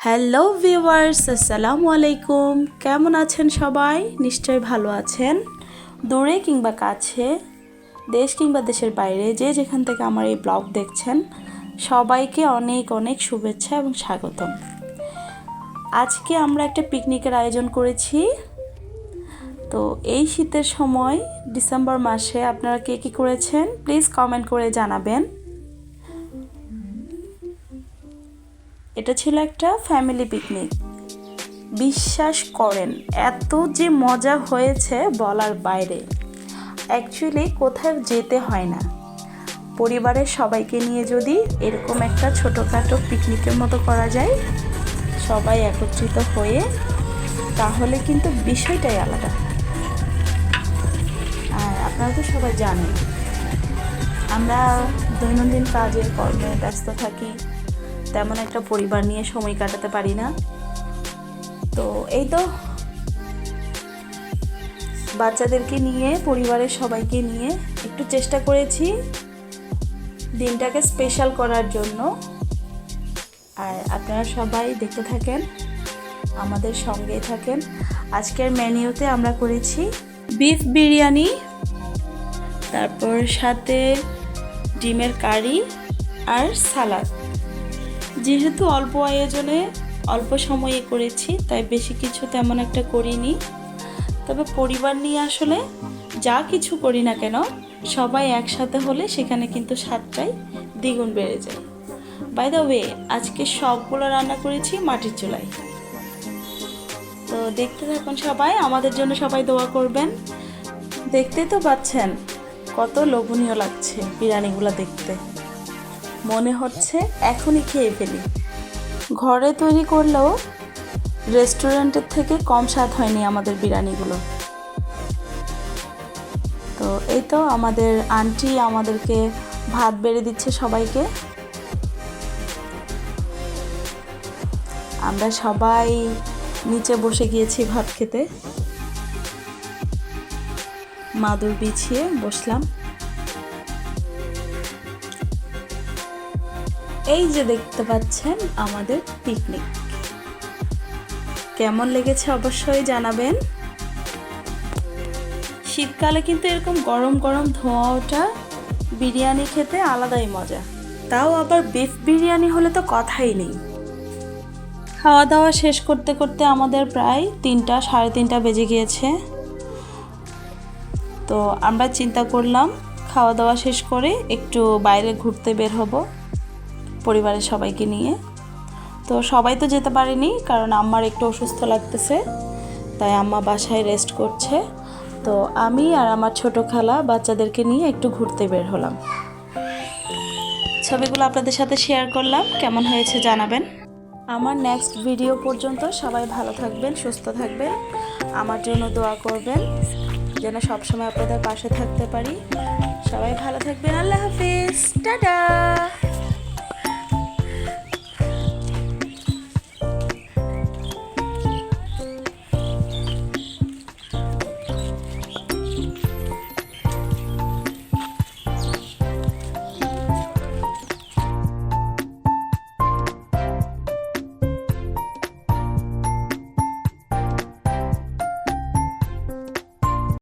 Hello viewers, আসসালামু আলাইকুম। কেমন আছেন সবাই? নিশ্চয়ই ভালো আছেন। দূরে কিংবা কাছে, দেশ কিংবা দেশের বাইরে যে যেখান থেকে আমার এই ব্লগ দেখছেন, সবাইকে অনেক অনেক শুভেচ্ছা এবং স্বাগতম। আজকে আমরা একটা পিকনিকের আয়োজন করেছি। তো এই শীতের সময় ডিসেম্বর মাসে আপনারা কে কী করেছেন প্লিজ কমেন্ট করে জানাবেন। এটা ছিল একটা ফ্যামিলি পিকনিক। বিশ্বাস করেন এত যে মজা হয়েছে বলার বাইরে। অ্যাকচুয়ালি কোথাও যেতে হয় না, পরিবারের সবাইকে নিয়ে যদি এরকম একটা ছোটোখাটো পিকনিকের মতো করা যায়, সবাই একত্রিত হয়ে, তাহলে কিন্তু বিষয়টাই আলাদা। আর আপনারা তো সবাই জানেন আমরা দৈনন্দিন কাজে কর্মে ব্যস্ত থাকি, তেমন একটা পরিবার নিয়ে সময় কাটাতে পারি না। তো এই তো বাচ্চাদেরকে নিয়ে, পরিবারের সবাইকে নিয়ে একটু চেষ্টা করেছি দিনটাকে স্পেশাল করার জন্য। আর আপনারা সবাই দেখতে থাকেন, আমাদের সঙ্গেই থাকেন। আজকের মেনুতে আমরা করেছি বিফ বিরিয়ানি, তারপর সাথে ডিমের কারি আর সালাদ। যেহেতু অল্প আয়োজনে অল্প সময়ে করেছি, তাই বেশি কিছু তেমন একটা করিনি। তবে পরিবার নিয়ে আসলে যা কিছু করি না কেন, সবাই একসাথে হলে সেখানে কিন্তু স্বাদটাই দ্বিগুণ বেড়ে যায়। বাই দ্য ওয়ে, আজকে সবগুলো রান্না করেছি মাটির চুলায়। তো দেখতে থাকুন সবাই, আমাদের জন্য সবাই দোয়া করবেন। দেখতেই তো পাচ্ছেন কত লোভনীয় লাগছে বিরিয়ানিগুলো দেখতে, মনে হচ্ছে এখনই খেয়ে ফেলি। ঘরে তৈরি করলেও রেস্টুরেন্টের থেকে কম স্বাদ হয়নি আমাদের বিরিয়ানিগুলো। তো এই তো আমাদের আন্টি আমাদেরকে ভাত বেড়ে দিচ্ছে সবাইকে। আমরা সবাই নিচে বসে গিয়েছি ভাত খেতে, মাদুর বিছিয়ে বসলাম। এই যে দেখতে পাচ্ছেন আমাদের পিকনিক, কেমন লেগেছে অবশ্যই জানাবেন। শীতকালে কিন্তু এরকম গরম গরম ধোঁয়া ওঠা বিরিয়ানি খেতে আলাদাই মজা, তাও আবার বিফ বিরিয়ানি হলে তো কথাই নেই। খাওয়া দাওয়া শেষ করতে করতে আমাদের প্রায় 3টা সাড়ে 3টা বেজে গিয়েছে। তো আমরা চিন্তা করলাম খাওয়া দাওয়া শেষ করে একটু বাইরে ঘুরতে বের হব পরিবারের সবাইকে নিয়ে। তো সবাই তো যেতে পারেনি, কারণ আম্মার একটু অসুস্থ লাগতেছে, তাই আম্মা বাসায় রেস্ট করছে। তো আমি আর আমার ছোট খালা বাচ্চাদেরকে নিয়ে একটু ঘুরতে বের হলাম। ছবিগুলো আপনাদের সাথে শেয়ার করলাম, কেমন হয়েছে জানাবেন। আমার নেক্সট ভিডিও পর্যন্ত সবাই ভালো থাকবেন, সুস্থ থাকবেন, আমার জন্য দোয়া করবেন যেন সবসময় আপনাদের পাশে থাকতে পারি। সবাই ভালো থাকবেন। আল্লাহ হাফিজ, টাটা।